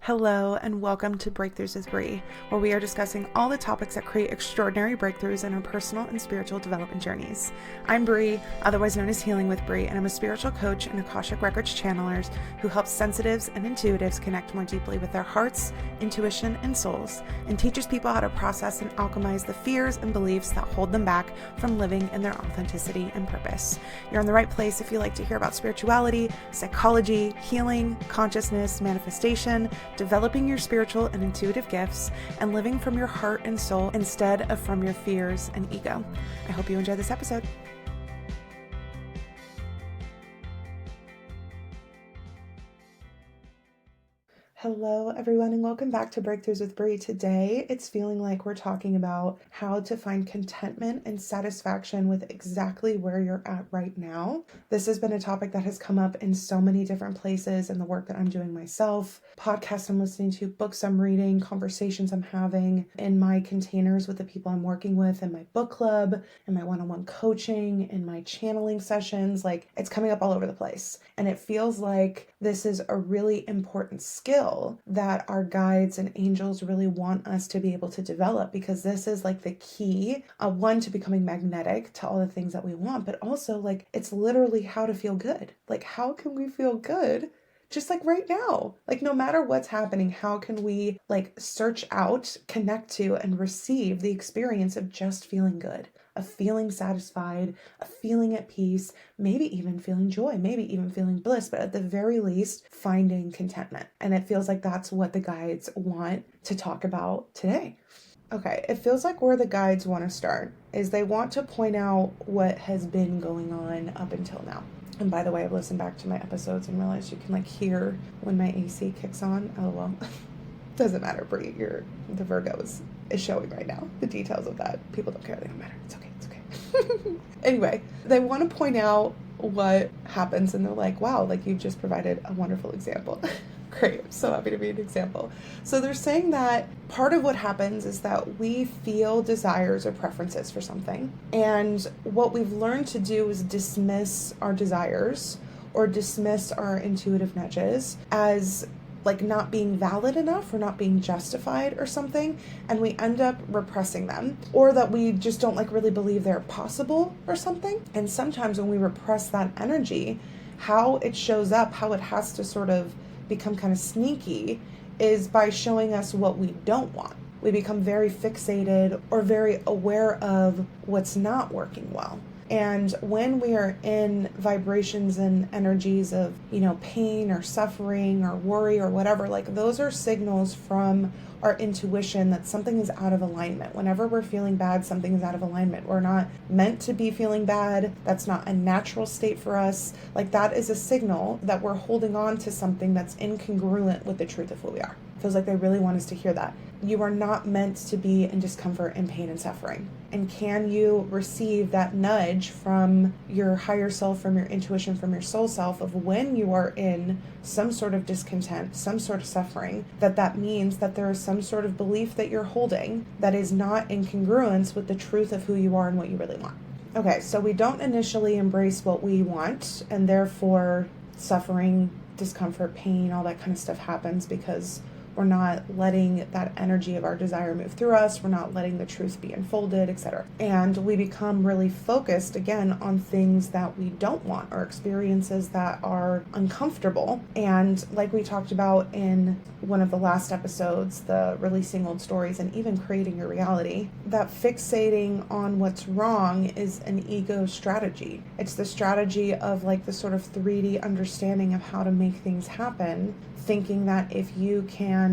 Hello and welcome to Breakthroughs with Bree, where we are discussing all the topics that create extraordinary breakthroughs in our personal and spiritual development journeys. I'm Bree, otherwise known as Healing with Bree, and I'm a spiritual coach and Akashic Records channelers who helps sensitives and intuitives connect more deeply with their hearts, intuition, and souls, and teaches people how to process and alchemize the fears and beliefs that hold them back from living in their authenticity and purpose. You're in the right place if you like to hear about spirituality, psychology, healing, consciousness, manifestation, developing your spiritual and intuitive gifts, and living from your heart and soul instead of from your fears and ego. I hope you enjoy this episode. Hello, everyone, and welcome back to Breakthroughs with Bree. Today, it's feeling like we're talking about how to find contentment and satisfaction with exactly where you're at right now. This has been a topic that has come up in so many different places in the work that I'm doing myself, podcasts I'm listening to, books I'm reading, conversations I'm having in my containers with the people I'm working with, in my book club, in my one-on-one coaching, in my channeling sessions. Like, it's coming up all over the place. And it feels like this is a really important skill that our guides and angels really want us to be able to develop, because this is like the key, one, to becoming magnetic to all the things that we want, but also like it's literally how to feel good. Like, how can we feel good just like right now? Like, no matter what's happening, how can we like search out, connect to, and receive the experience of just feeling good, of feeling satisfied, of feeling at peace, maybe even feeling joy, maybe even feeling bliss, but at the very least, finding contentment. And it feels like that's what the guides want to talk about today. Okay, it feels like where the guides want to start is they want to point out what has been going on up until now. And by the way, I've listened back to my episodes and realized you can like hear when my AC kicks on. Oh, well, doesn't matter, Brie. The Virgo is showing right now. The details of that, people don't care. They don't matter. It's okay. Anyway, they want to point out what happens, and they're like, wow, like you've just provided a wonderful example. Great. I'm so happy to be an example. So they're saying that part of what happens is that we feel desires or preferences for something. And what we've learned to do is dismiss our desires or dismiss our intuitive nudges as like not being valid enough or not being justified or something, and we end up repressing them, or that we just don't like really believe they're possible or something. And sometimes when we repress that energy, how it shows up, how it has to sort of become kind of sneaky, is by showing us what we don't want. We become very fixated or very aware of what's not working well. And when we are in vibrations and energies of, pain or suffering or worry or whatever, like those are signals from our intuition that something is out of alignment. Whenever we're feeling bad, something is out of alignment. We're not meant to be feeling bad. That's not a natural state for us. Like, that is a signal that we're holding on to something that's incongruent with the truth of who we are. It feels like they really want us to hear that. You are not meant to be in discomfort and pain and suffering. And can you receive that nudge from your higher self, from your intuition, from your soul self, of when you are in some sort of discontent, some sort of suffering, that means that there is some sort of belief that you're holding that is not in congruence with the truth of who you are and what you really want. Okay, so we don't initially embrace what we want, and therefore suffering, discomfort, pain, all that kind of stuff happens because we're not letting that energy of our desire move through us. We're not letting the truth be unfolded, etc. And we become really focused, again, on things that we don't want, or experiences that are uncomfortable. And like we talked about in one of the last episodes, the releasing old stories and even creating your reality, that fixating on what's wrong is an ego strategy. It's the strategy of like the sort of 3D understanding of how to make things happen, thinking that if you can,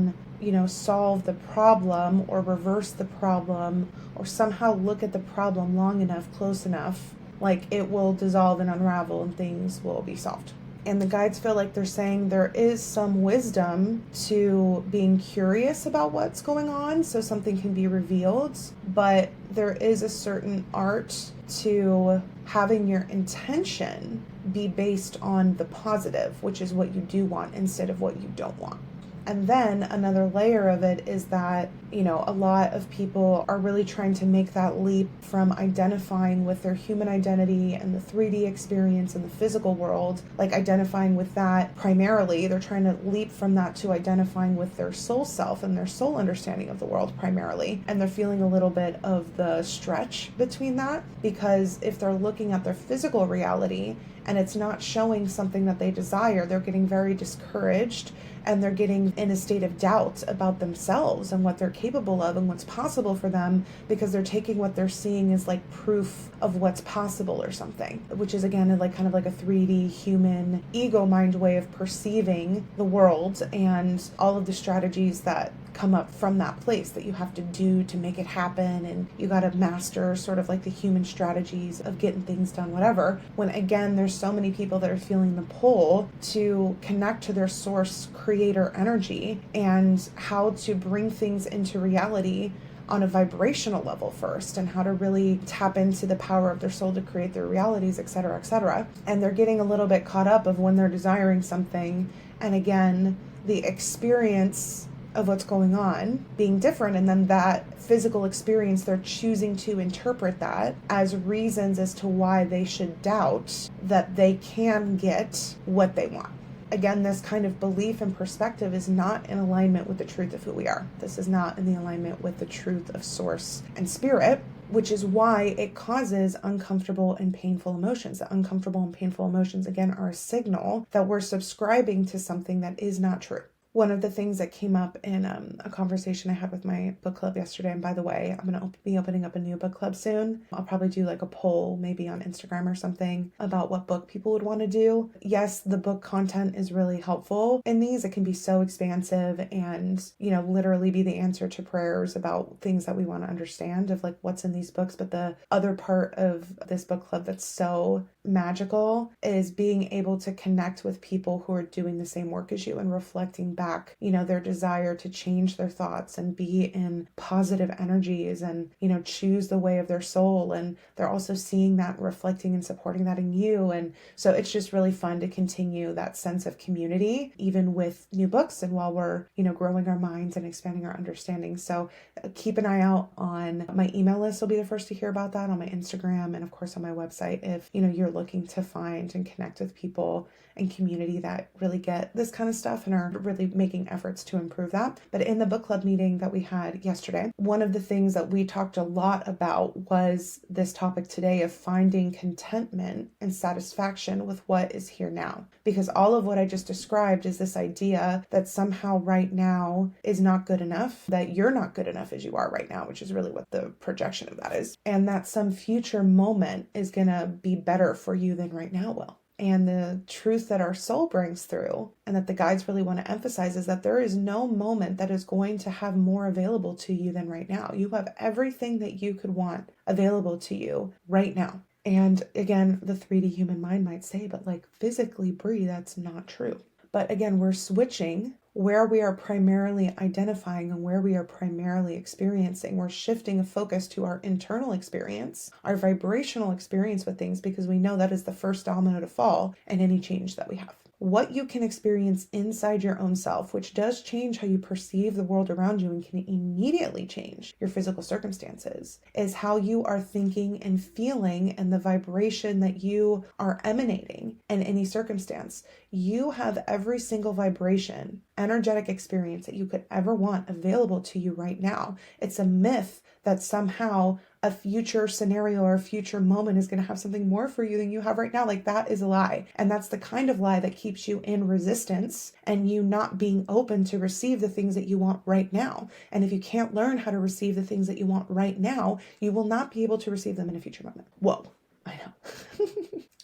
solve the problem or reverse the problem or somehow look at the problem long enough, close enough, like it will dissolve and unravel and things will be solved. And the guides feel like they're saying there is some wisdom to being curious about what's going on so something can be revealed, but there is a certain art to having your intention be based on the positive, which is what you do want, instead of what you don't want. And then another layer of it is that, a lot of people are really trying to make that leap from identifying with their human identity and the 3D experience and the physical world, like identifying with that primarily. They're trying to leap from that to identifying with their soul self and their soul understanding of the world primarily. And they're feeling a little bit of the stretch between that, because if they're looking at their physical reality and it's not showing something that they desire, they're getting very discouraged, and they're getting in a state of doubt about themselves and what they're capable of and what's possible for them, because they're taking what they're seeing as like proof of what's possible or something, which is again like kind of like a 3D human ego mind way of perceiving the world and all of the strategies that come up from that place that you have to do to make it happen, and you got to master sort of like the human strategies of getting things done, whatever, when again there's so many people that are feeling the pull to connect to their source creator energy and how to bring things into reality on a vibrational level first, and how to really tap into the power of their soul to create their realities, etc., etc. And they're getting a little bit caught up of when they're desiring something, and again the experience of what's going on being different, and then that physical experience, they're choosing to interpret that as reasons as to why they should doubt that they can get what they want. Again, this kind of belief and perspective is not in alignment with the truth of who we are. This is not in the alignment with the truth of source and spirit, which is why it causes uncomfortable and painful emotions. The uncomfortable and painful emotions, again, are a signal that we're subscribing to something that is not true. One of the things that came up in a conversation I had with my book club yesterday, and by the way, I'm going to be opening up a new book club soon. I'll probably do like a poll maybe on Instagram or something about what book people would want to do. Yes, the book content is really helpful in these. It can be so expansive and, literally be the answer to prayers about things that we want to understand of like what's in these books. But the other part of this book club that's so magical is being able to connect with people who are doing the same work as you and reflecting back, their desire to change their thoughts and be in positive energies and, choose the way of their soul. And they're also seeing that, reflecting and supporting that in you. And so it's just really fun to continue that sense of community, even with new books and while we're, growing our minds and expanding our understanding. So keep an eye out on my email list. Will be the first to hear about that on my Instagram and of course on my website if, you're looking to find and connect with people and community that really get this kind of stuff and are really making efforts to improve that. But in the book club meeting that we had yesterday, one of the things that we talked a lot about was this topic today of finding contentment and satisfaction with what is here now. Because all of what I just described is this idea that somehow right now is not good enough, that you're not good enough as you are right now, which is really what the projection of that is, and that some future moment is going to be better for you than right now will. And the truth that our soul brings through and that the guides really want to emphasize is that there is no moment that is going to have more available to you than right now. You have everything that you could want available to you right now. And again, the 3D human mind might say, but like physically, Brie, that's not true. But again, we're switching where we are primarily identifying and where we are primarily experiencing. We're shifting a focus to our internal experience, our vibrational experience with things, because we know that is the first domino to fall in any change that we have. What you can experience inside your own self, which does change how you perceive the world around you and can immediately change your physical circumstances, is how you are thinking and feeling and the vibration that you are emanating in any circumstance. You have every single vibration, energetic experience that you could ever want available to you right now. It's a myth that somehow a future scenario or a future moment is going to have something more for you than you have right now. Like, that is a lie. And that's the kind of lie that keeps you in resistance and you not being open to receive the things that you want right now. And if you can't learn how to receive the things that you want right now, you will not be able to receive them in a future moment. Whoa, I know.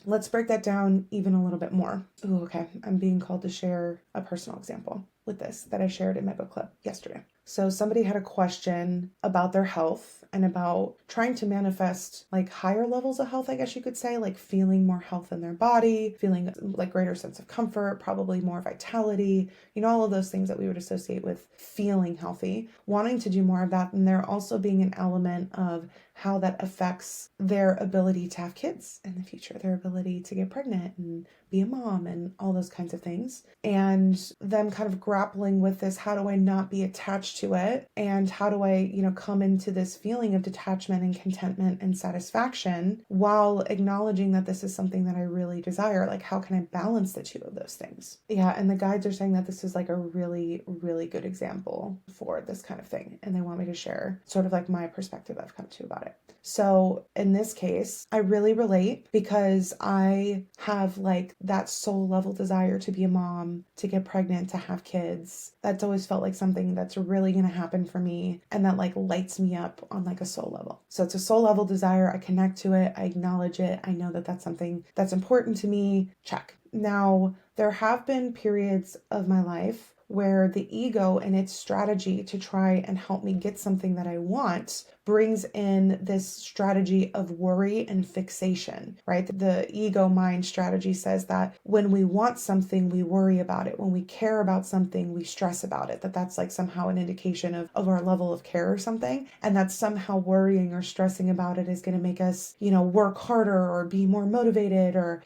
Let's break that down even a little bit more. Ooh, okay. I'm being called to share a personal example with this that I shared in my book club yesterday. So somebody had a question about their health and about trying to manifest like higher levels of health, I guess you could say, like feeling more health in their body, feeling like greater sense of comfort, probably more vitality, all of those things that we would associate with feeling healthy, wanting to do more of that. And there also being an element of how that affects their ability to have kids in the future, their ability to get pregnant and be a mom and all those kinds of things. And them kind of grappling with this, how do I not be attached to it? And how do I, come into this feeling of detachment and contentment and satisfaction while acknowledging that this is something that I really desire? Like, how can I balance the two of those things? Yeah, and the guides are saying that this is like a really, really good example for this kind of thing. And they want me to share sort of like my perspective I've come to about it. So in this case, I really relate because I have like that soul level desire to be a mom, to get pregnant, to have kids. That's always felt like something that's really going to happen for me and that like lights me up on like a soul level. So it's a soul level desire. I connect to it. I acknowledge it. I know that that's something that's important to me. Check. Now, there have been periods of my life where the ego and its strategy to try and help me get something that I want brings in this strategy of worry and fixation, right? The ego mind strategy says that when we want something, we worry about it. When we care about something, we stress about it, that's like somehow an indication of our level of care or something. And that somehow worrying or stressing about it is going to make us, work harder or be more motivated or,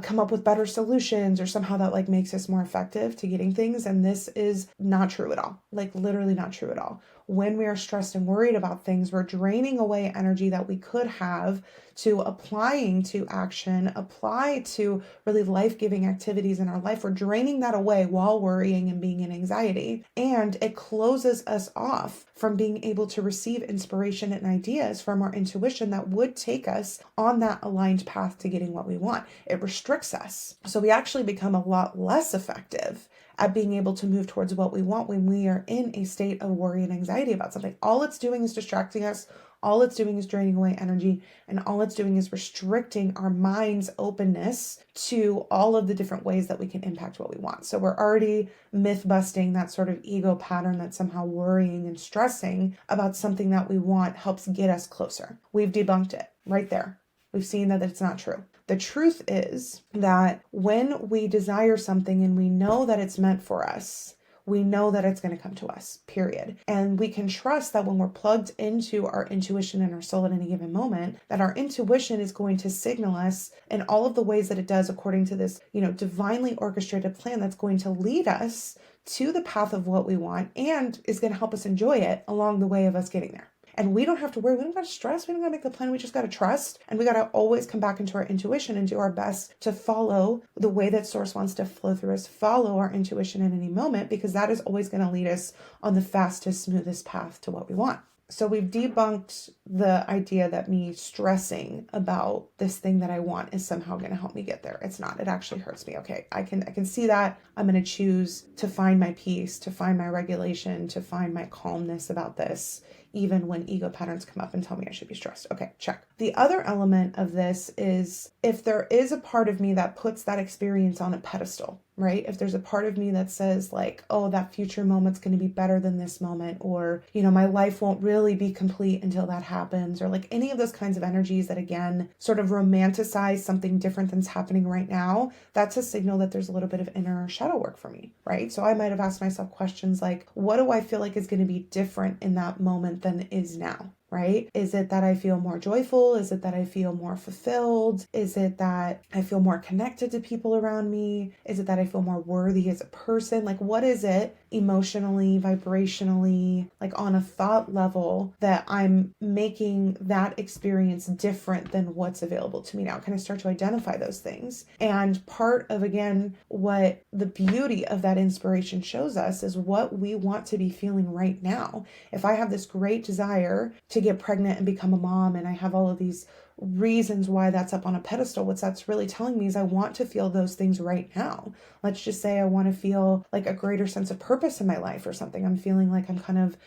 come up with better solutions, or somehow that like makes us more effective to getting things. And this is not true at all. Like literally not true at all. When we are stressed and worried about things, we're draining away energy that we could have to applying to action, apply to really life-giving activities in our life. We're draining that away while worrying and being in anxiety. And it closes us off from being able to receive inspiration and ideas from our intuition that would take us on that aligned path to getting what we want. It restricts us. So we actually become a lot less effective at being able to move towards what we want when we are in a state of worry and anxiety about something. All it's doing is distracting us. All it's doing is draining away energy, and all it's doing is restricting our mind's openness to all of the different ways that we can impact what we want. So we're already myth busting that sort of ego pattern that somehow worrying and stressing about something that we want helps get us closer. We've debunked it right there. We've seen that it's not true. The truth is that when we desire something and we know that it's meant for us, we know that it's going to come to us, period. And we can trust that when we're plugged into our intuition and our soul at any given moment, that our intuition is going to signal us in all of the ways that it does according to this, divinely orchestrated plan that's going to lead us to the path of what we want and is going to help us enjoy it along the way of us getting there. And we don't have to worry. We don't got to stress. We don't got to make the plan. We just got to trust. And we got to always come back into our intuition and do our best to follow the way that source wants to flow through us, follow our intuition in any moment, because that is always going to lead us on the fastest, smoothest path to what we want. So we've debunked the idea that me stressing about this thing that I want is somehow going to help me get there. It's not. It actually hurts me. Okay, I can see that. I'm going to choose to find my peace, to find my regulation, to find my calmness about this, even when ego patterns come up and tell me I should be stressed. Okay, check. The other element of this is if there is a part of me that puts that experience on a pedestal, right? If there's a part of me that says like, oh, that future moment's going to be better than this moment, or, my life won't really be complete until that happens, or like any of those kinds of energies that again, sort of romanticize something different than's happening right now, that's a signal that there's a little bit of inner shadow work for me, right? So I might have asked myself questions like, what do I feel like is going to be different in that moment than is now? Right? Is it that I feel more joyful? Is it that I feel more fulfilled? Is it that I feel more connected to people around me? Is it that I feel more worthy as a person? Like, what is it emotionally, vibrationally, like on a thought level that I'm making that experience different than what's available to me now? Can I start to identify those things? And part of, again, what the beauty of that inspiration shows us is what we want to be feeling right now. If I have this great desire to get pregnant and become a mom, and I have all of these reasons why that's up on a pedestal, what that's really telling me is I want to feel those things right now. Let's just say I want to feel like a greater sense of purpose in my life or something. I'm feeling like I'm kind of,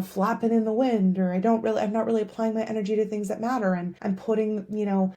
flapping in the wind, or I'm not really applying my energy to things that matter. And I'm putting,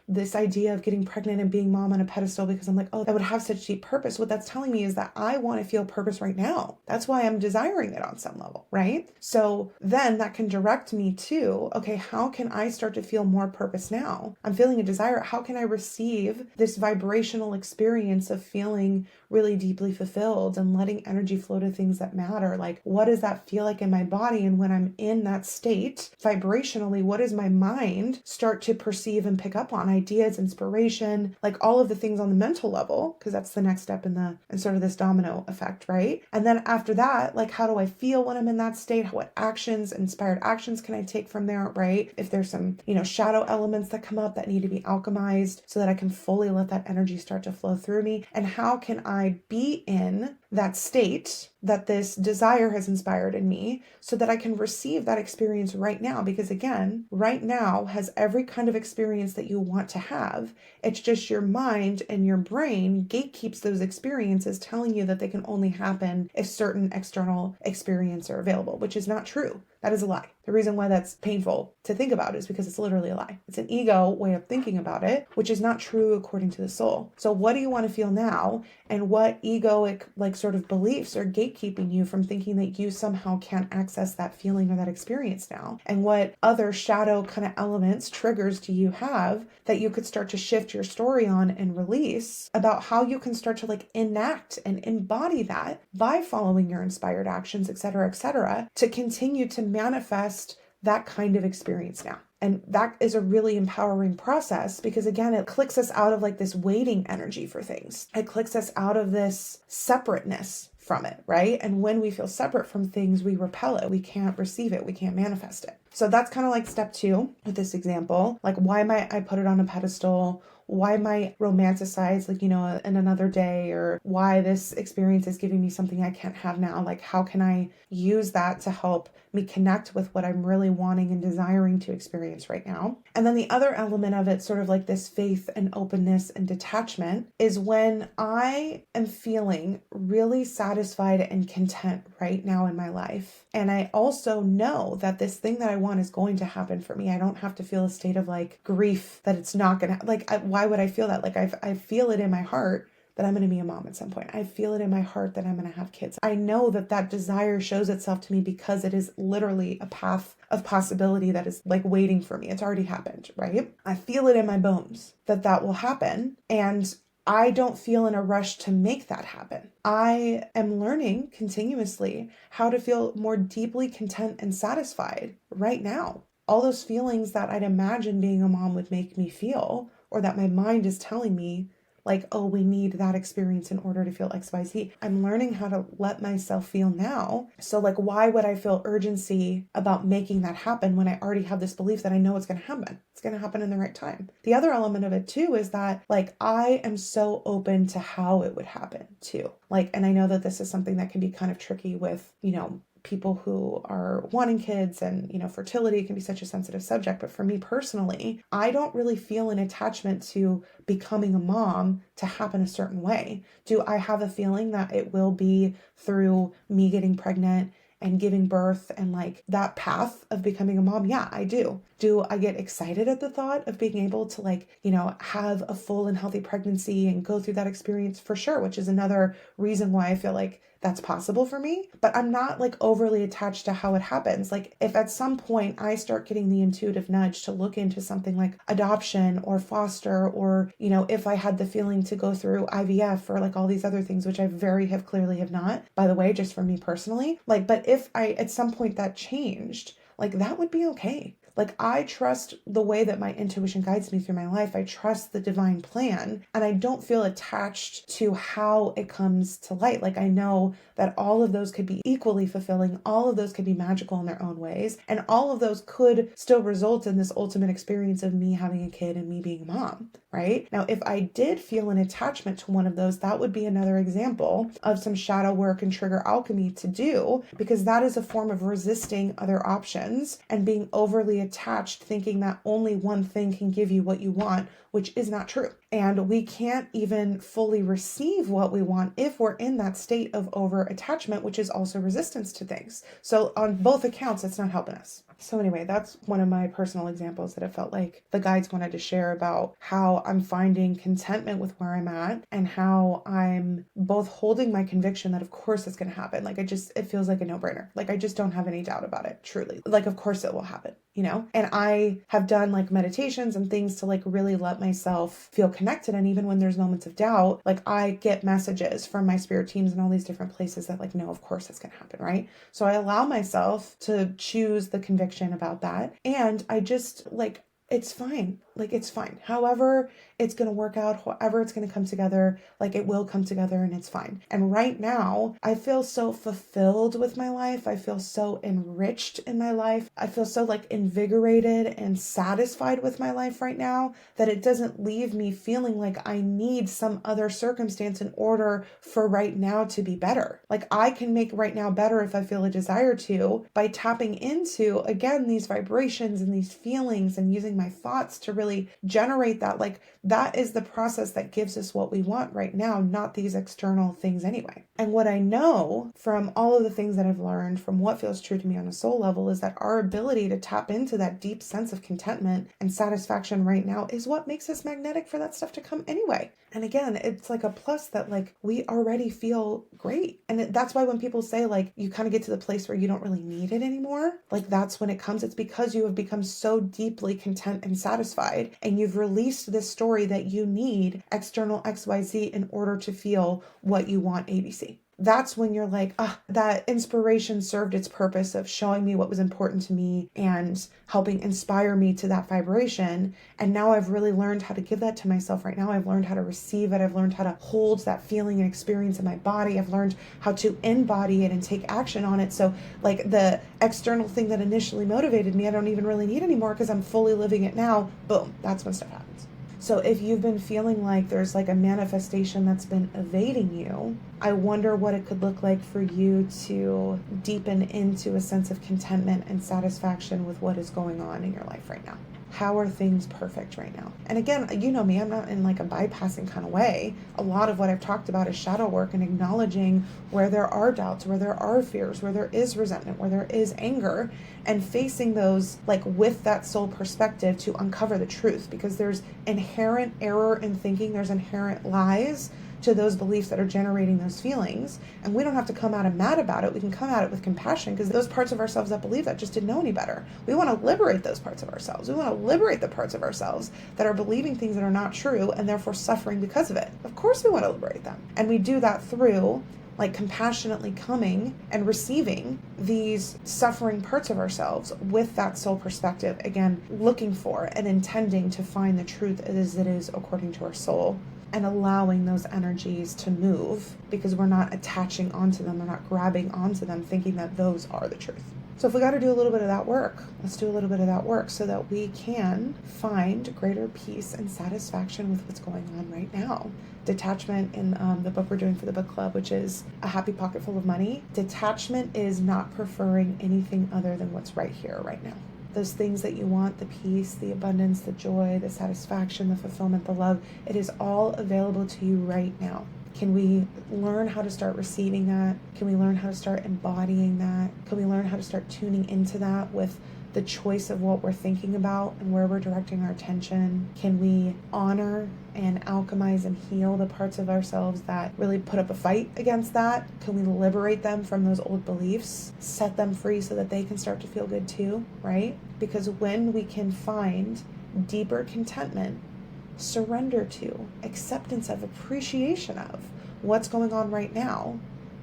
this idea of getting pregnant and being mom on a pedestal because I'm like, oh, that would have such deep purpose. What that's telling me is that I want to feel purpose right now. That's why I'm desiring it on some level, right? So then that can direct me to, okay, how can I start to feel more purpose now? now. I'm feeling a desire. How can I receive this vibrational experience of feeling really deeply fulfilled and letting energy flow to things that matter? Like, what does that feel like in my body? And when I'm in that state, vibrationally, what does my mind start to perceive and pick up on? Ideas, inspiration, like all of the things on the mental level, because that's the next step in sort of this domino effect, right? And then after that, like, how do I feel when I'm in that state? What actions, inspired actions can I take from there, right? If there's some, shadow elements that come up that need to be alchemized so that I can fully let that energy start to flow through me. And how can I be in that state that this desire has inspired in me so that I can receive that experience right now? Because again, right now has every kind of experience that you want to have. It's just your mind and your brain gatekeeps those experiences, telling you that they can only happen if certain external experiences are available, which is not true. That is a lie. The reason why that's painful to think about is because it's literally a lie. It's an ego way of thinking about it, which is not true according to the soul. So what do you want to feel now? And what egoic sort of beliefs are gatekeeping you from thinking that you somehow can't access that feeling or that experience now? And what other shadow kind of elements, triggers do you have that you could start to shift your story on and release about how you can start to enact and embody that by following your inspired actions, et cetera, to continue to manifest that kind of experience now. And that is a really empowering process because, again, it clicks us out of this waiting energy for things. It clicks us out of this separateness from it, right? And when we feel separate from things, we repel it. We can't receive it. We can't manifest it. So that's kind of step 2 with this example. Why might I put it on a pedestal? Why might romanticize, in another day, or why this experience is giving me something I can't have now? How can I use that to help me connect with what I'm really wanting and desiring to experience right now? And then the other element of it, sort of this faith and openness and detachment, is when I am feeling really satisfied and content right now in my life. And I also know that this thing that I want is going to happen for me. I don't have to feel a state of grief that it's not going to, why would I feel that? I feel it in my heart that I'm going to be a mom at some point. I feel it in my heart that I'm going to have kids. I know that desire shows itself to me because it is literally a path of possibility that is waiting for me. It's already happened, right? I feel it in my bones that will happen. And I don't feel in a rush to make that happen. I am learning continuously how to feel more deeply content and satisfied right now. All those feelings that I'd imagine being a mom would make me feel, or that my mind is telling me, oh, we need that experience in order to feel XYZ. I'm learning how to let myself feel now. So why would I feel urgency about making that happen when I already have this belief that I know it's going to happen? It's going to happen in the right time. The other element of it too is that I am so open to how it would happen too. And I know that this is something that can be kind of tricky with, people who are wanting kids, and fertility can be such a sensitive subject. But for me personally, I don't really feel an attachment to becoming a mom to happen a certain way. Do I have a feeling that it will be through me getting pregnant and giving birth and that path of becoming a mom? Yeah, I do. Do I get excited at the thought of being able to have a full and healthy pregnancy and go through that experience? For sure, which is another reason why I feel that's possible for me. But I'm not overly attached to how it happens. If at some point I start getting the intuitive nudge to look into something like adoption or foster, or if I had the feeling to go through IVF or all these other things, which I clearly have not, by the way, just for me personally, but if I at some point that changed, that would be okay. I trust the way that my intuition guides me through my life. I trust the divine plan, and I don't feel attached to how it comes to light. I know that all of those could be equally fulfilling. All of those could be magical in their own ways. And all of those could still result in this ultimate experience of me having a kid and me being a mom, right? Now, if I did feel an attachment to one of those, that would be another example of some shadow work and trigger alchemy to do, because that is a form of resisting other options and being overly attached, thinking that only one thing can give you what you want, which is not true. And we can't even fully receive what we want if we're in that state of over attachment, which is also resistance to things. So on both accounts, it's not helping us. So anyway, that's one of my personal examples that I felt like the guides wanted to share about how I'm finding contentment with where I'm at and how I'm both holding my conviction that of course it's going to happen. Like it feels like a no-brainer. Like I just don't have any doubt about it, truly. Like of course it will happen. And I have done like meditations and things to like really let myself feel connected. And even when there's moments of doubt, like I get messages from my spirit teams and all these different places that like, no, of course it's going to happen. Right. So I allow myself to choose the conviction about that. And I just like, it's fine. Like, it's fine. However it's going to work out, however it's going to come together, like it will come together and it's fine. And right now, I feel so fulfilled with my life. I feel so enriched in my life. I feel so like invigorated and satisfied with my life right now that it doesn't leave me feeling like I need some other circumstance in order for right now to be better. Like I can make right now better if I feel a desire to by tapping into, again, these vibrations and these feelings and using my thoughts to really generate that. Like that is the process that gives us what we want right now, not these external things anyway. And what I know from all of the things that I've learned from what feels true to me on a soul level is that our ability to tap into that deep sense of contentment and satisfaction right now is what makes us magnetic for that stuff to come anyway. And again, it's like a plus that like we already feel great. And that's why when people say like you kind of get to the place where you don't really need it anymore, like that's when it comes. It's because you have become so deeply content and satisfied and you've released this story that you need external XYZ in order to feel what you want ABC. That's when you're like, that inspiration served its purpose of showing me what was important to me and helping inspire me to that vibration. And now I've really learned how to give that to myself right now. I've learned how to receive it. I've learned how to hold that feeling and experience in my body. I've learned how to embody it and take action on it. So like the external thing that initially motivated me, I don't even really need anymore because I'm fully living it now. Boom, that's when stuff happens. So if you've been feeling like there's like a manifestation that's been evading you, I wonder what it could look like for you to deepen into a sense of contentment and satisfaction with what is going on in your life right now. How are things perfect right now? And again, you know me, I'm not in like a bypassing kind of way. A lot of what I've talked about is shadow work and acknowledging where there are doubts, where there are fears, where there is resentment, where there is anger, and facing those like with that soul perspective to uncover the truth, because there's inherent error in thinking, there's inherent lies to those beliefs that are generating those feelings. And we don't have to come out and mad about it. We can come at it with compassion because those parts of ourselves that believe that just didn't know any better. We want to liberate those parts of ourselves. We want to liberate the parts of ourselves that are believing things that are not true and therefore suffering because of it. Of course we want to liberate them. And we do that through like compassionately coming and receiving these suffering parts of ourselves with that soul perspective, again, looking for and intending to find the truth as it is according to our soul, and allowing those energies to move because we're not attaching onto them, we're not grabbing onto them thinking that those are the truth. So if we got to do a little bit of that work, let's do a little bit of that work so that we can find greater peace and satisfaction with what's going on right now. Detachment in the book we're doing for the book club, which is A Happy Pocket Full of Money. Detachment is not preferring anything other than what's right here, right now. Those things that you want, the peace, the abundance, the joy, the satisfaction, the fulfillment, the love, it is all available to you right now. Can we learn how to start receiving that? Can we learn how to start embodying that? Can we learn how to start tuning into that with the choice of what we're thinking about and where we're directing our attention? Can we honor and alchemize and heal the parts of ourselves that really put up a fight against that? Can we liberate them from those old beliefs, set them free so that they can start to feel good too, right? Because when we can find deeper contentment, surrender to, acceptance of, appreciation of what's going on right now,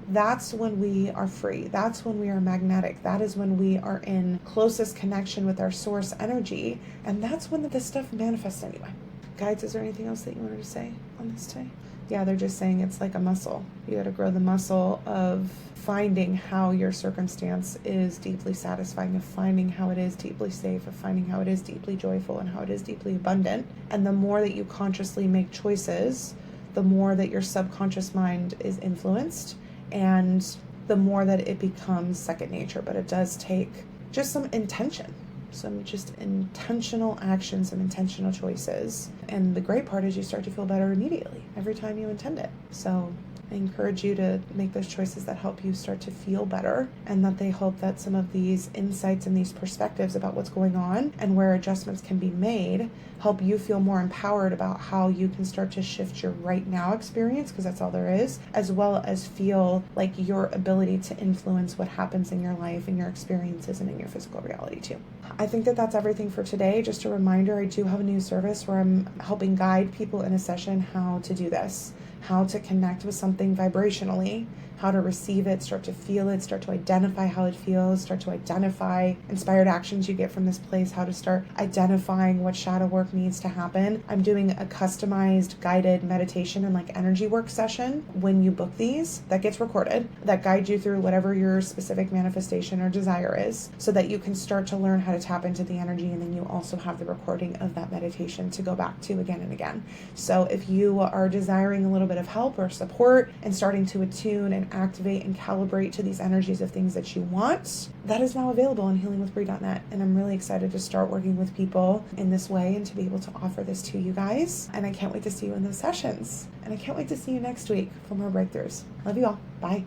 that's when we are free. That's when we are magnetic. That is when we are in closest connection with our source energy. And that's when this stuff manifests anyway. Guides, is there anything else that you wanted to say on this today? Yeah, they're just saying it's like a muscle. You got to grow the muscle of finding how your circumstance is deeply satisfying, of finding how it is deeply safe, of finding how it is deeply joyful and how it is deeply abundant. And the more that you consciously make choices, the more that your subconscious mind is influenced and the more that it becomes second nature. But it does take just some intention. some just intentional actions, some intentional choices. And the great part is you start to feel better immediately every time you intend it. So I encourage you to make those choices that help you start to feel better, and that they hope that some of these insights and these perspectives about what's going on and where adjustments can be made help you feel more empowered about how you can start to shift your right now experience, because that's all there is, as well as feel like your ability to influence what happens in your life and your experiences and in your physical reality too. I think that that's everything for today. Just a reminder, I do have a new service where I'm helping guide people in a session how to do this, how to connect with something vibrationally, how to receive it, start to feel it, start to identify how it feels, start to identify inspired actions you get from this place, how to start identifying what shadow work needs to happen. I'm doing a customized guided meditation and like energy work session when you book these that gets recorded, that guides you through whatever your specific manifestation or desire is, so that you can start to learn how to tap into the energy, and then you also have the recording of that meditation to go back to again and again. So if you are desiring a little bit of help or support and starting to attune and activate and calibrate to these energies of things that you want, that is now available on healingwithbrie.net. And I'm really excited to start working with people in this way and to be able to offer this to you guys. And I can't wait to see you in those sessions. And I can't wait to see you next week for more breakthroughs. Love you all. Bye.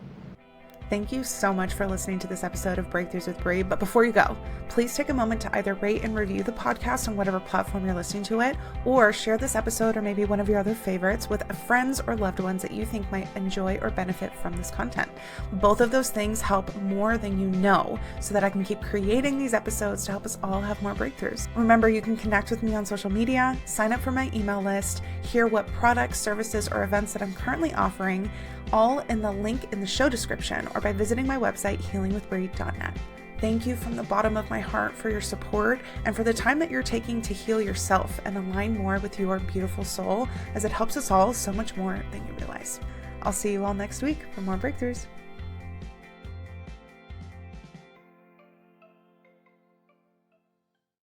Thank you so much for listening to this episode of Breakthroughs with Brie. But before you go, please take a moment to either rate and review the podcast on whatever platform you're listening to it, or share this episode or maybe one of your other favorites with friends or loved ones that you think might enjoy or benefit from this content. Both of those things help more than you know, so that I can keep creating these episodes to help us all have more breakthroughs. Remember, you can connect with me on social media, sign up for my email list, hear what products, services, or events that I'm currently offering, all in the link in the show description, or by visiting my website, healingwithbrie.net. Thank you from the bottom of my heart for your support and for the time that you're taking to heal yourself and align more with your beautiful soul, as it helps us all so much more than you realize. I'll see you all next week for more breakthroughs.